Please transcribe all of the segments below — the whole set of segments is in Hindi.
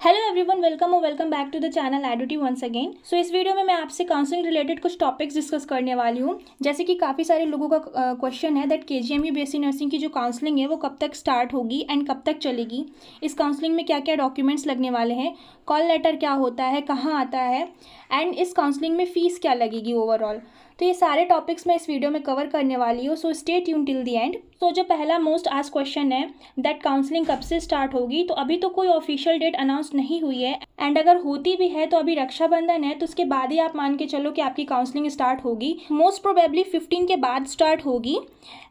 हेलो एवरीवन, वेलकम और welcome back to the channel एडुटी वंस अगेन। सो इस वीडियो में मैं आपसे काउंसलिंग रिलेटेड कुछ टॉपिक्स डिस्कस करने वाली हूँ। जैसे कि काफ़ी सारे लोगों का क्वेश्चन है दैट केजीएमयू बीएससी नर्सिंग की जो काउंसलिंग है वो कब तक स्टार्ट होगी एंड कब तक चलेगी, इस काउंसलिंग में क्या क्या डॉक्यूमेंट्स लगने वाले हैं, कॉल लेटर क्या होता है, कहाँ आता है एंड इस काउंसलिंग में फ़ीस क्या लगेगी ओवरऑल। तो ये सारे टॉपिक्स मैं इस वीडियो में कवर करने वाली हूँ, so stay tune till the end. तो जो पहला मोस्ट आस्क्ड क्वेश्चन है दैट काउंसलिंग कब से स्टार्ट होगी, तो अभी तो कोई ऑफिशियल डेट अनाउंस नहीं हुई है एंड अगर होती भी है तो अभी रक्षाबंधन है तो उसके बाद ही आप मान के चलो कि आपकी काउंसलिंग स्टार्ट होगी। मोस्ट प्रोबेबली 15 के बाद स्टार्ट होगी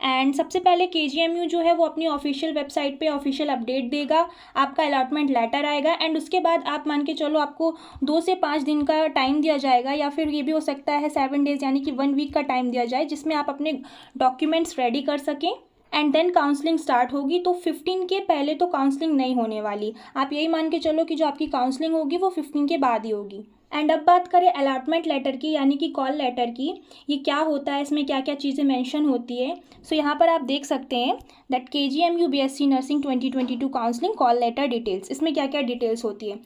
एंड सबसे पहले केजीएमयू जो है वो अपनी ऑफिशियल वेबसाइट पे ऑफिशियल अपडेट देगा, आपका अलॉटमेंट लेटर आएगा एंड उसके बाद आप मान के चलो आपको 2 से 5 दिन का टाइम दिया जाएगा, या फिर ये भी हो सकता है 7 डेज़ यानी कि 1 वीक का टाइम दिया जाए जिसमें आप अपने डॉक्यूमेंट्स रेडी कर सकें एंड देन काउंसलिंग स्टार्ट होगी। तो 15 के पहले तो काउंसलिंग नहीं होने वाली, आप यही मान के चलो कि जो आपकी काउंसलिंग होगी वो 15 के बाद ही होगी। एंड अब बात करें अलॉटमेंट लेटर की यानी कि कॉल लेटर की, ये क्या होता है, इसमें क्या क्या चीज़ें मेंशन होती है। सो यहाँ पर आप देख सकते हैं that KGMU BSc nursing 2022 counselling call letter details, इसमें क्या क्या डिटेल्स होती है।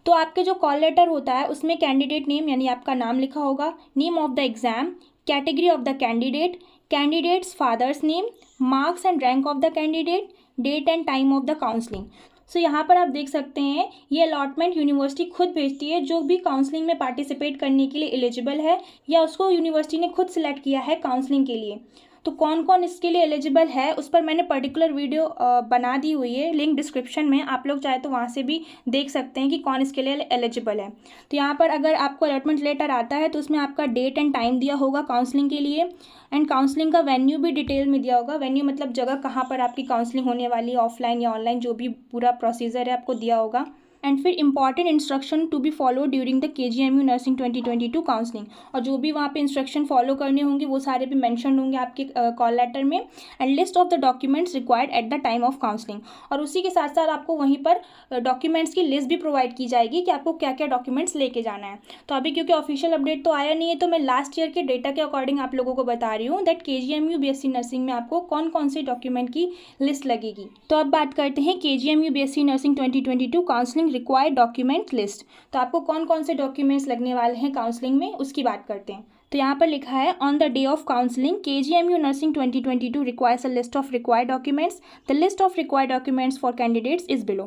तो आपके जो कॉल लेटर होता है उसमें कैंडिडेट नेम यानी आपका नाम लिखा होगा, name of the exam, category of the candidate, candidate's father's name, marks and rank of the candidate, date and time of the counselling. So यहाँ पर आप देख सकते हैं ये अलॉटमेंट यूनिवर्सिटी खुद भेजती है, जो भी काउंसलिंग में पार्टिसिपेट करने के लिए एलिजिबल है या उसको यूनिवर्सिटी ने खुद सिलेक्ट किया है काउंसलिंग के लिए। तो कौन कौन इसके लिए एलिजिबल है उस पर मैंने पर्टिकुलर वीडियो बना दी हुई है, लिंक डिस्क्रिप्शन में, आप लोग चाहे तो वहाँ से भी देख सकते हैं कि कौन इसके लिए एलिजिबल है। तो यहाँ पर अगर आपको अलॉटमेंट लेटर आता है तो उसमें आपका डेट एंड टाइम दिया होगा काउंसलिंग के लिए एंड काउंसलिंग का वेन्यू भी डिटेल में दिया होगा। वेन्यू मतलब जगह कहाँ पर आपकी काउंसलिंग होने वाली है, ऑफलाइन या ऑनलाइन, जो भी पूरा प्रोसीजर है आपको दिया होगा। एंड फिर important instruction to be follow during the KGMU nursing 2022 counselling, और जो भी वहाँ पे इंस्ट्रक्शन फॉलो करने होंगे वो सारे भी मेंशन होंगे आपके कॉल लेटर में। And list of the documents required at the time of counselling, और उसी के साथ साथ आपको वहीं पर डॉक्यूमेंट्स की लिस्ट भी प्रोवाइड की जाएगी कि आपको क्या क्या डॉक्यूमेंट्स लेके जाना है। तो अभी क्योंकि ऑफिशियल अपडेट तो आया नहीं है तो मैं लास्ट ईयर के डेटा के अकॉर्डिंग आप लोगों को बता रही हूँ दैट केजीएमयू बीएससी नर्सिंग में आपको कौन कौन से डॉक्यूमेंट की लिस्ट लगेगी। तो अब बात करते हैं KGMU BSc nursing 2022 counselling required document list. तो आपको कौन कौन से डॉक्यूमेंट्स लगने वाले हैं काउंसलिंग में उसकी बात करते हैं। तो यहाँ पर लिखा है on the day of counselling KGMU nursing 2022 requires a list of required documents, the list of required documents for candidates is below.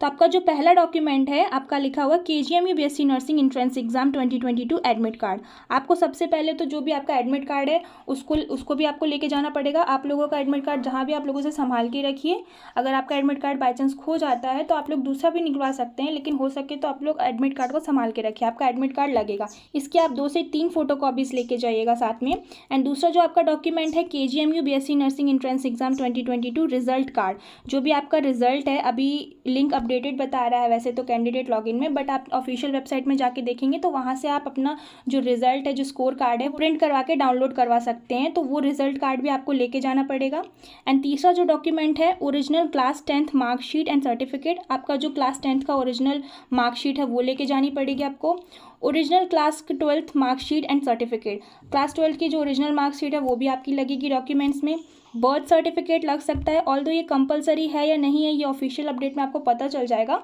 तो आपका जो पहला डॉक्यूमेंट है आपका लिखा हुआ KGMU BSc nursing entrance exam 2022 admit card. आपको सबसे पहले तो जो भी आपका एडमिट कार्ड है उसको भी आपको लेके जाना पड़ेगा। आप लोगों का एडमिट कार्ड जहाँ भी आप लोगों से संभाल के रखिए, अगर आपका एडमिट कार्ड बाई चांस खो जाता है तो आप लोग दूसरा भी निकलवा सकते हैं, लेकिन हो सके तो आप लोग एडमिट कार्ड को संभाल के रखिए, आपका एडमिट कार्ड लगेगा। इसके आप 2 से 3 फोटो कॉपीज लेके जाइएगा साथ में। एंड दूसरा जो आपका डॉक्यूमेंट है KGMU BSc nursing entrance exam 2022 result card, जो भी आपका रिजल्ट है, अभी लिंक अपडेटेड बता रहा है वैसे तो कैंडिडेट लॉगिन में, बट आप ऑफिशियल वेबसाइट में जाके देखेंगे तो वहाँ से आप अपना जो रिजल्ट है, जो स्कोर कार्ड है, प्रिंट करवा के डाउनलोड करवा सकते हैं। तो वो रिजल्ट कार्ड भी आपको लेके जाना पड़ेगा। एंड तीसरा जो डॉक्यूमेंट है original class 10th marksheet and certificate, आपका जो क्लास 10th का ओरिजिनल मार्कशीट है वो लेके जानी पड़ेगी आपको। Original class 12th marksheet and certificate, class 12 की जो ओरिजिनल मार्कशीट है वो भी आपकी लगेगी डॉक्यूमेंट्स में। बर्थ सर्टिफिकेट लग सकता है, ऑल्दो ये कंपलसरी है या नहीं है ये ऑफिशियल अपडेट में आपको पता चल जाएगा,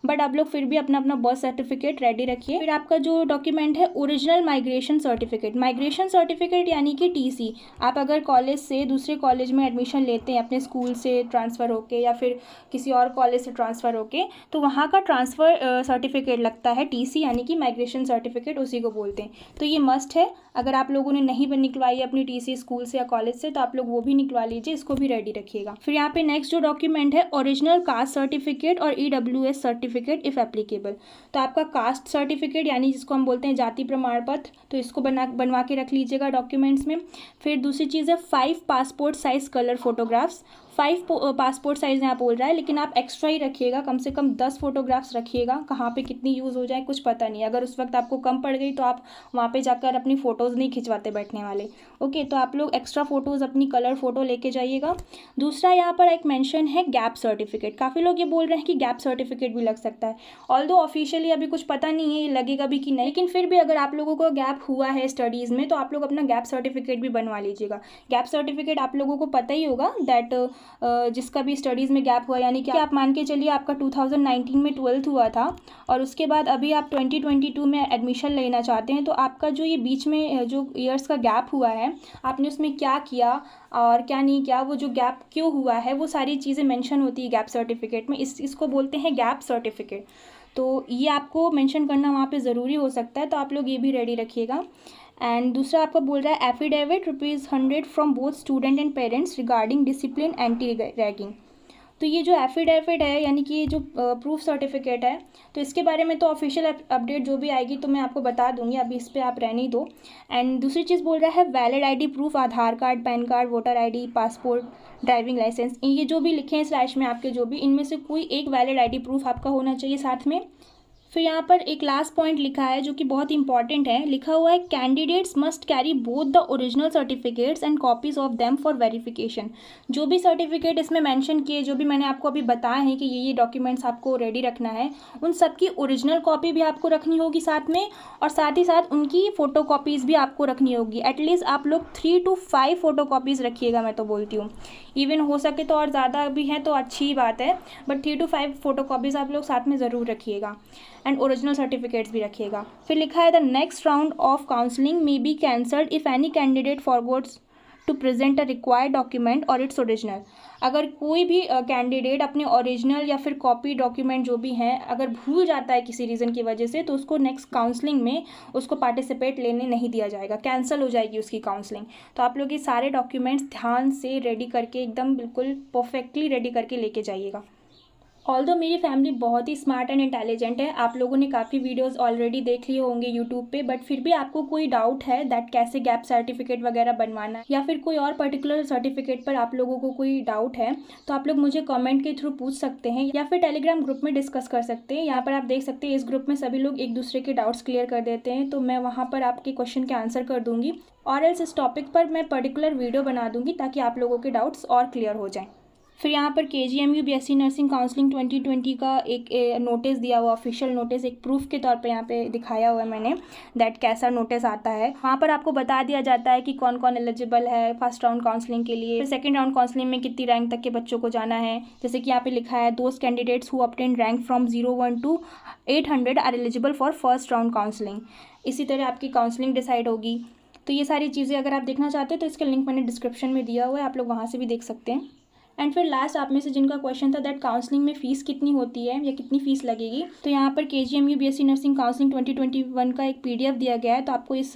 बट आप लोग फिर भी अपना अपना बर्थ सर्टिफिकेट रेडी रखिए। फिर आपका जो डॉक्यूमेंट है original migration certificate, migration certificate यानी कि टीसी। आप अगर कॉलेज से दूसरे कॉलेज में एडमिशन लेते हैं, अपने स्कूल से ट्रांसफ़र होके या फिर किसी और कॉलेज से ट्रांसफ़र होके, तो वहाँ का ट्रांसफ़र सर्टिफिकेट लगता है टीसी यानी कि माइग्रेशन सर्टिफिकेट उसी को बोलते हैं। तो ये मस्ट है, अगर आप लोगों ने नहीं भी निकलवाई अपनी टीसी स्कूल से या कॉलेज से तो आप लोग वो भी निकलवा लीजिए, इसको भी रेडी रखिएगा। फिर यहाँ पे नेक्स्ट जो डॉक्यूमेंट है ओरिजिनल कास्ट सर्टिफिकेट और ईडब्ल्यूएस सर्टिफिकेट इफ एप्लीकेबल। तो आपका कास्ट सर्टिफिकेट यानी जिसको हम बोलते हैं जाति प्रमाण पत्र, तो इसको बनवा के रख लीजिएगा डॉक्यूमेंट्स में। फिर दूसरी चीज़ है 5 passport size colour photographs, 5 passport size यहाँ बोल रहा है, लेकिन आप एक्स्ट्रा ही रखिएगा, कम से कम 10 फोटोग्राफ्स रखिएगा। कहाँ पे कितनी यूज़ हो जाए कुछ पता नहीं, अगर उस वक्त आपको कम पड़ गई तो आप वहाँ पे जाकर अपनी फ़ोटोज़ नहीं खिंचवाते बैठने वाले। ओके, तो आप लोग एक्स्ट्रा फ़ोटोज़ अपनी कलर फ़ोटो लेके जाइएगा। दूसरा यहाँ पर एक मेंशन है गैप सर्टिफिकेट, काफ़ी लोग ये बोल रहे हैं कि गैप सर्टिफिकेट भी लग सकता है, ऑल्दो ऑफिशियली अभी कुछ पता नहीं है ये लगेगा भी कि नहीं, लेकिन फिर भी अगर आप लोगों को गैप हुआ है स्टडीज़ में तो आप लोग अपना गैप सर्टिफिकेट भी बनवा लीजिएगा। गैप सर्टिफिकेट आप लोगों को पता ही होगा दैट जिसका भी स्टडीज़ में गैप हुआ, यानी कि आप मान के चलिए आपका 2019 में 12th हुआ था और उसके बाद अभी आप 2022 में एडमिशन लेना चाहते हैं, तो आपका जो ये बीच में जो ईयर्स का गैप हुआ है, आपने उसमें क्या किया और क्या नहीं किया, वो जो गैप क्यों हुआ है, वो सारी चीज़ें मेंशन होती है गैप सर्टिफिकेट में। इसको बोलते हैं गैप सर्टिफिकेट। तो ये आपको मेंशन करना वहाँ पे ज़रूरी हो सकता है, तो आप लोग ये भी रेडी रखिएगा। एंड दूसरा आपका बोल रहा है affidavit ₹100 from both student and parents regarding discipline anti ragging. तो ये जो एफिडेविट है, यानी कि ये जो प्रूफ सर्टिफिकेट है, तो इसके बारे में तो ऑफिशियल अपडेट जो भी आएगी तो मैं आपको बता दूंगी, अभी इस पर आप रहने दो। एंड दूसरी चीज़ बोल रहा है valid ID proof, Aadhaar card, PAN card, voter ID, passport, driving licence, ये जो भी लिखे हैं स्लैश में आपके जो भी, इनमें से कोई एक वैलिड आईडी प्रूफ आपका होना चाहिए साथ में। फिर यहाँ पर एक लास्ट पॉइंट लिखा है जो कि बहुत इंपॉर्टेंट है, लिखा हुआ है candidates must carry both the original certificates and copies of them for verification. जो भी सर्टिफिकेट इसमें मेंशन किए, जो भी मैंने आपको अभी बताया है कि ये डॉक्यूमेंट्स आपको रेडी रखना है, उन सब की ओरिजिनल कॉपी भी आपको रखनी होगी साथ में, और साथ ही साथ उनकी फ़ोटो कॉपीज़ भी आपको रखनी होगी। एटलीस्ट आप लोग 3 to 5 फ़ोटो कॉपीज़ रखिएगा, मैं तो बोलती हूँ। इवन हो सके तो और ज़्यादा भी है तो अच्छी ही बात है, बट 3 to 5 फ़ोटो कॉपीज़ आप लोग साथ में ज़रूर रखिएगा एंड ओरिजिनल सर्टिफिकेट्स भी रखिएगा। फिर लिखा है the next round of counselling may be cancelled if any candidate forgots to present a required document और इट्स ओरिजिनल। अगर कोई भी कैंडिडेट अपने ओरिजिनल या फिर कॉपी डॉक्यूमेंट जो भी हैं अगर भूल जाता है किसी रीज़न की वजह से, तो उसको नेक्स्ट काउंसलिंग में उसको पार्टिसिपेट लेने नहीं दिया जाएगा, कैंसिल हो जाएगी उसकी काउंसलिंग। तो आप लोग ये सारे डॉक्यूमेंट्स ध्यान से रेडी करके एकदम बिल्कुल परफेक्टली रेडी करके लेके जाइएगा। ऑल्दो मेरी फैमिली बहुत ही स्मार्ट एंड इंटेलिजेंट है, आप लोगों ने काफ़ी वीडियोस ऑलरेडी देख लिए होंगे यूट्यूब पे, बट फिर भी आपको कोई डाउट है दैट कैसे गैप सर्टिफिकेट वगैरह बनवाना है, या फिर कोई और पर्टिकुलर सर्टिफिकेट पर आप लोगों को कोई डाउट है, तो आप लोग मुझे कमेंट के थ्रू पूछ सकते हैं या फिर टेलीग्राम ग्रुप में डिस्कस कर सकते हैं। यहाँ पर आप देख सकते हैं इस ग्रुप में सभी लोग एक दूसरे के डाउट्स क्लियर कर देते हैं, तो मैं वहाँ पर आपके क्वेश्चन के आंसर कर दूँगी, और एल्स इस टॉपिक पर मैं पर्टिकुलर वीडियो बना दूँगी ताकि आप लोगों के डाउट्स और क्लियर हो जाएँ। फिर यहाँ पर KGMU BSc नर्सिंग काउंसलिंग 2020 का एक नोटिस दिया हुआ, ऑफिशियल नोटिस, एक प्रूफ के तौर पे यहाँ पे दिखाया हुआ है मैंने, दैट कैसा नोटिस आता है। वहाँ पर आपको बता दिया जाता है कि कौन कौन एलिजिबल है फर्स्ट राउंड काउंसलिंग के लिए, फिर सेकंड राउंड काउंसलिंग में कितनी रैंक तक के बच्चों को जाना है। जैसे कि यहाँ पे लिखा है those candidates who obtain rank from 01 to 800 are eligible for first round counselling. इसी तरह आपकी काउंसलिंग डिसाइड होगी। तो ये सारी चीज़ें अगर आप देखना चाहते हैं तो इसका लिंक मैंने डिस्क्रिप्शन में दिया हुआ है, आप लोग वहाँ से भी देख सकते हैं। एंड फिर लास्ट आप में से जिनका क्वेश्चन था दैट काउंसलिंग में फ़ीस कितनी होती है या कितनी फ़ीस लगेगी, तो यहाँ पर KGMU BSc नर्सिंग काउंसलिंग 2021 का एक PDF दिया गया है, तो आपको इस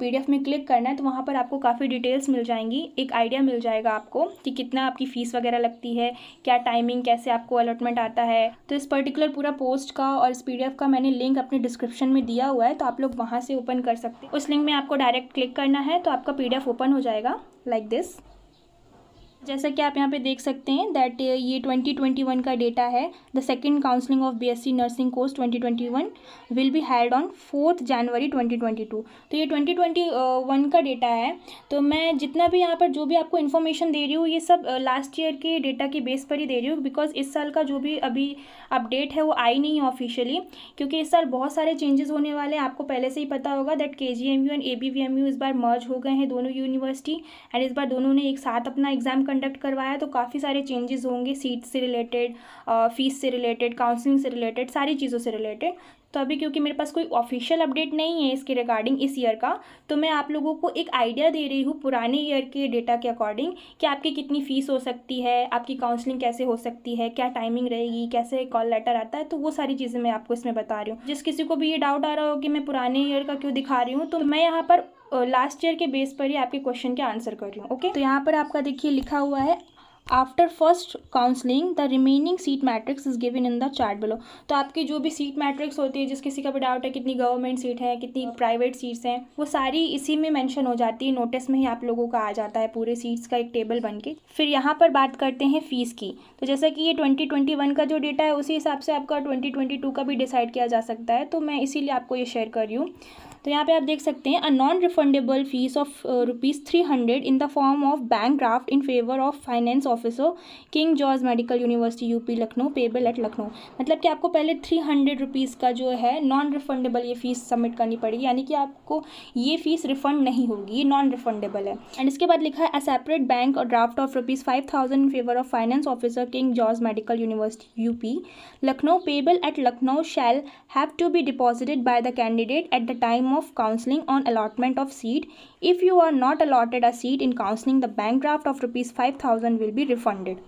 PDF में क्लिक करना है, तो वहाँ पर आपको काफ़ी डिटेल्स मिल जाएंगी, एक आइडिया मिल जाएगा आपको कि कितना आपकी फ़ीस वगैरह लगती है, क्या टाइमिंग, कैसे आपको अलॉटमेंट आता है। तो इस पर्टिकुलर पूरा पोस्ट का और इस PDF का मैंने लिंक अपने डिस्क्रिप्शन में दिया हुआ है, तो आप लोग वहाँ से ओपन कर सकते हैं। उस लिंक में आपको डायरेक्ट क्लिक करना है तो आपका PDF ओपन हो जाएगा लाइक दिस। जैसा कि आप यहाँ पे देख सकते हैं दैट ये 2021 का डेटा है। The second counselling of BSc nursing course 2021 will be held on 4 जनवरी 2022। तो ये 2021 का डेटा है। तो मैं जितना भी यहाँ पर जो भी आपको इन्फॉर्मेशन दे रही हूँ ये सब लास्ट ईयर के डेटा के बेस पर ही दे रही हूँ, बिकॉज इस साल का जो भी अभी अपडेट है वो आई नहीं है ऑफिशियली, क्योंकि इस साल बहुत सारे चेंजेस होने वाले हैं। आपको पहले से ही पता होगा दैट KGMU एंड ABVMU इस बार मर्ज हो गए हैं दोनों यूनिवर्सिटी, एंड इस बार दोनों ने एक साथ अपना एग्जाम कंडक्ट करवाया, तो काफ़ी सारे चेंजेस होंगे सीट से रिलेटेड, फीस से रिलेटेड, काउंसलिंग से रिलेटेड, सारी चीज़ों से रिलेटेड। तो अभी क्योंकि मेरे पास कोई ऑफिशियल अपडेट नहीं है इसके रिगार्डिंग इस ईयर का, तो मैं आप लोगों को एक आइडिया दे रही हूँ पुराने ईयर के डेटा के अकॉर्डिंग कि आपकी कितनी फ़ीस हो सकती है, आपकी काउंसलिंग कैसे हो सकती है, क्या टाइमिंग रहेगी, कैसे कॉल लेटर आता है, तो वो सारी चीज़ें मैं आपको इसमें बता रही हूँ। जिस किसी को भी ये डाउट आ रहा हो कि मैं पुराने ईयर का क्यों दिखा रही हूँ, तो मैं यहाँ पर लास्ट ईयर के बेस पर ही आपके क्वेश्चन के आंसर कर रही हूँ। ओके, तो यहाँ पर आपका देखिए लिखा हुआ है after first counselling the remaining seat matrix is given in the chart below. तो आपकी जो भी सीट मैट्रिक्स होती है, जिस किसी का भी डाउट है कितनी गवर्नमेंट सीट है, कितनी प्राइवेट सीट्स हैं, वो सारी इसी में मेंशन हो जाती है, नोटिस में ही आप लोगों का आ जाता है पूरे सीट्स का एक टेबल बन के। फिर यहाँ पर बात करते हैं फ़ीस की। तो जैसा कि ये 2021 का जो डेटा है उसी हिसाब से आपका 2022 का भी डिसाइड किया जा सकता है, तो मैं इसीलिए आपको ये शेयर कर रही हूँ। तो यहाँ पे आप देख सकते हैं, a non refundable fees of ₹300 in the form of bank draft in favour of finance officer king George medical university UP Lucknow payable eight Lucknow. मतलब कि आपको पहले ₹300 का जो है नॉन रिफंडेबल ये फीस सबमिट करनी पड़ेगी, यानी कि आपको ये फीस रिफंड नहीं होगी, ये नॉन रिफंडेबल है। एंड इसके बाद लिखा है, अ सेपरेट बैंक और draft of ₹5,000 in favour of finance officer king George medical university UP Lucknow payable eight Lucknow shall have to be deposited by the candidate at the time of counseling on allotment of seat. If you are not allotted a seat in counseling, the bank draft of ₹5,000 will be refunded.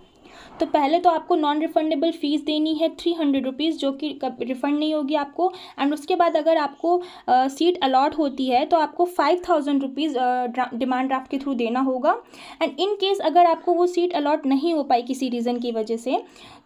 तो पहले तो आपको नॉन रिफंडेबल फ़ीस देनी है ₹300, जो कि रिफ़ंड नहीं होगी आपको। एंड उसके बाद अगर आपको सीट अलॉट होती है तो आपको ₹5,000 डिमांड ड्राफ्ट के थ्रू देना होगा। एंड इन केस अगर आपको वो सीट अलॉट नहीं हो पाई किसी रीज़न की वजह से,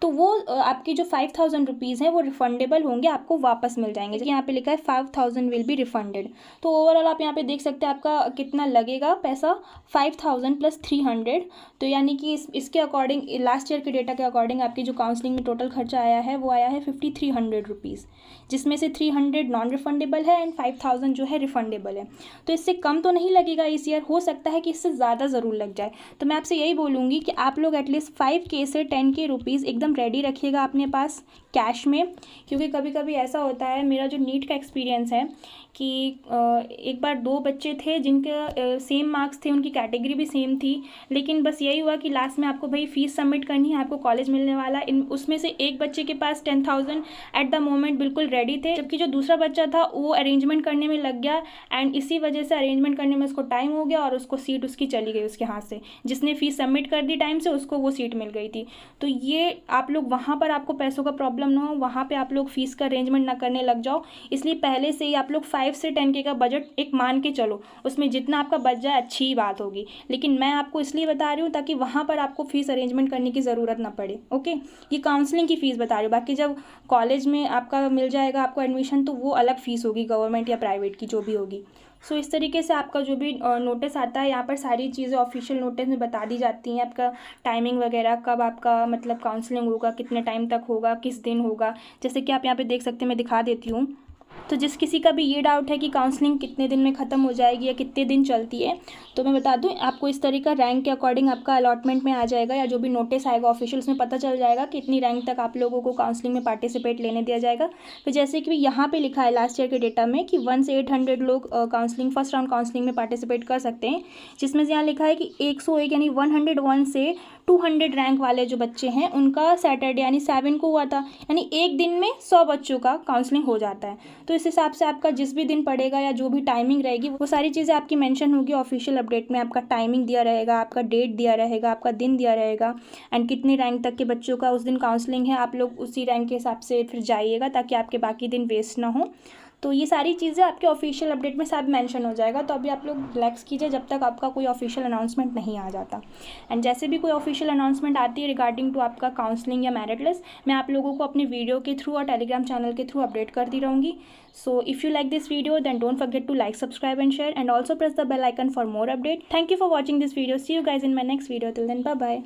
तो वो आपके जो ₹5,000 हैं वो रिफंडेबल होंगे, आपको वापस मिल जाएंगे। यहाँ पे लिखा है 5,000 विल बी रिफंडेड। तो ओवरऑल आप यहाँ पे देख सकते हैं आपका कितना लगेगा पैसा, 5,000 + 300। तो यानी कि इसके अकॉर्डिंग लास्ट ईयर के डेटा के अकॉर्डिंग आपकी जो काउंसलिंग में टोटल खर्चा आया है वो आया है ₹5,300, जिसमें से 300 नॉन रिफंडेबल है एंड 5,000 जो है रिफंडेबल है। तो इससे कम तो नहीं लगेगा इस ईयर, हो सकता है कि इससे ज़्यादा ज़रूर लग जाए। तो मैं आपसे यही बोलूँगी कि आप लोग एटलीस्ट 5K से 10K रुपीज़ एकदम रेडी रखिएगा अपने पास कैश में, क्योंकि कभी कभी ऐसा होता है, मेरा जो नीट का एक्सपीरियंस है कि एक बार 2 बच्चे थे जिनके सेम मार्क्स थे, उनकी कैटेगरी भी सेम थी, लेकिन बस यही हुआ कि लास्ट में आपको भाई फ़ीस सबमिट करनी है, आपको कॉलेज मिलने वाला। उसमें से एक बच्चे के पास 10,000 एट द मोमेंट बिल्कुल रेडी थे, जबकि जो दूसरा बच्चा था वो अरेंजमेंट करने में लग गया। एंड इसी वजह से अरेंजमेंट करने में उसको टाइम हो गया और उसको सीट उसकी चली गई उसके हाथ से। जिसने फ़ीस सबमिट कर दी टाइम से, उसको वो सीट मिल गई थी। तो ये आप लोग वहाँ पर आपको पैसों का प्रॉब्लम ना हो, वहाँ पे आप लोग फ़ीस का अरेंजमेंट ना करने लग जाओ। इसलिए पहले से ही आप लोग 5 से 10K का बजट एक मान के चलो, उसमें जितना आपका बच जाए अच्छी ही बात होगी। लेकिन मैं आपको इसलिए बता रही हूँ ताकि वहाँ पर आपको फ़ीस अरेंजमेंट करने की ज़रूरत ना पड़े। ओके, ये काउंसलिंग की फ़ीस बता रही हूँ, बाकी जब कॉलेज में आपका मिल जाएगा आपको एडमिशन, तो वो अलग फ़ीस होगी, गवर्नमेंट या प्राइवेट की जो भी होगी। सो इस तरीके से आपका जो भी नोटिस आता है, यहाँ पर सारी चीज़ें ऑफिशियल नोटिस में बता दी जाती हैं। आपका टाइमिंग वगैरह, कब आपका मतलब काउंसलिंग होगा, कितने टाइम तक होगा, किस दिन होगा, जैसे कि आप यहाँ पे देख सकते हैं, मैं दिखा देती हूँ। तो जिस किसी का भी ये डाउट है कि काउंसलिंग कितने दिन में ख़त्म हो जाएगी या कितने दिन चलती है, तो मैं बता दूं आपको, इस तरीका रैंक के अकॉर्डिंग आपका अलॉटमेंट में आ जाएगा, या जो भी नोटिस आएगा ऑफिशियल, उसमें पता चल जाएगा कि इतनी रैंक तक आप लोगों को काउंसलिंग में पार्टिसिपेट लेने दिया जाएगा। तो जैसे कि यहाँ पे लिखा है लास्ट ईयर के डेटा में कि 1 से 800 लोग काउंसलिंग फर्स्ट राउंड काउंसलिंग में पार्टिसिपेट कर सकते हैं, जिसमें से यहाँ लिखा है कि 101 यानी 101 से 200 रैंक वाले जो बच्चे हैं उनका सैटरडे यानी 7 को हुआ था, यानी एक दिन में 100 बच्चों का काउंसलिंग हो जाता है। तो इस हिसाब से आपका जिस भी दिन पड़ेगा या जो भी टाइमिंग रहेगी, वो सारी चीज़ें आपकी मेंशन होगी ऑफिशियल अपडेट में। आपका टाइमिंग दिया रहेगा, आपका डेट दिया रहेगा, आपका दिन दिया रहेगा, एंड कितनी रैंक तक के बच्चों का उस दिन काउंसलिंग है। आप लोग उसी रैंक के हिसाब से फिर जाइएगा ताकि आपके बाकी दिन वेस्ट ना हो। तो ये सारी चीज़ें आपके ऑफिशियल अपडेट में सब मेंशन हो जाएगा। तो अभी आप लोग रिलैक्स कीजिए जब तक आपका कोई ऑफिशियल अनाउंसमेंट नहीं आ जाता। एंड जैसे भी कोई ऑफिशियल अनाउंसमेंट आती है रिगार्डिंग टू आपका काउंसलिंग या मेरिट लिस्ट, मैं आप लोगों को अपने वीडियो के थ्रू और टेलीग्राम चैनल के थ्रू अपडेट करती रहूँगी। So if you like this video then don't forget to like, subscribe and share, and also press the bell icon for more update. Thank you for watching this video. See you guys in my next video. Till then bye bye.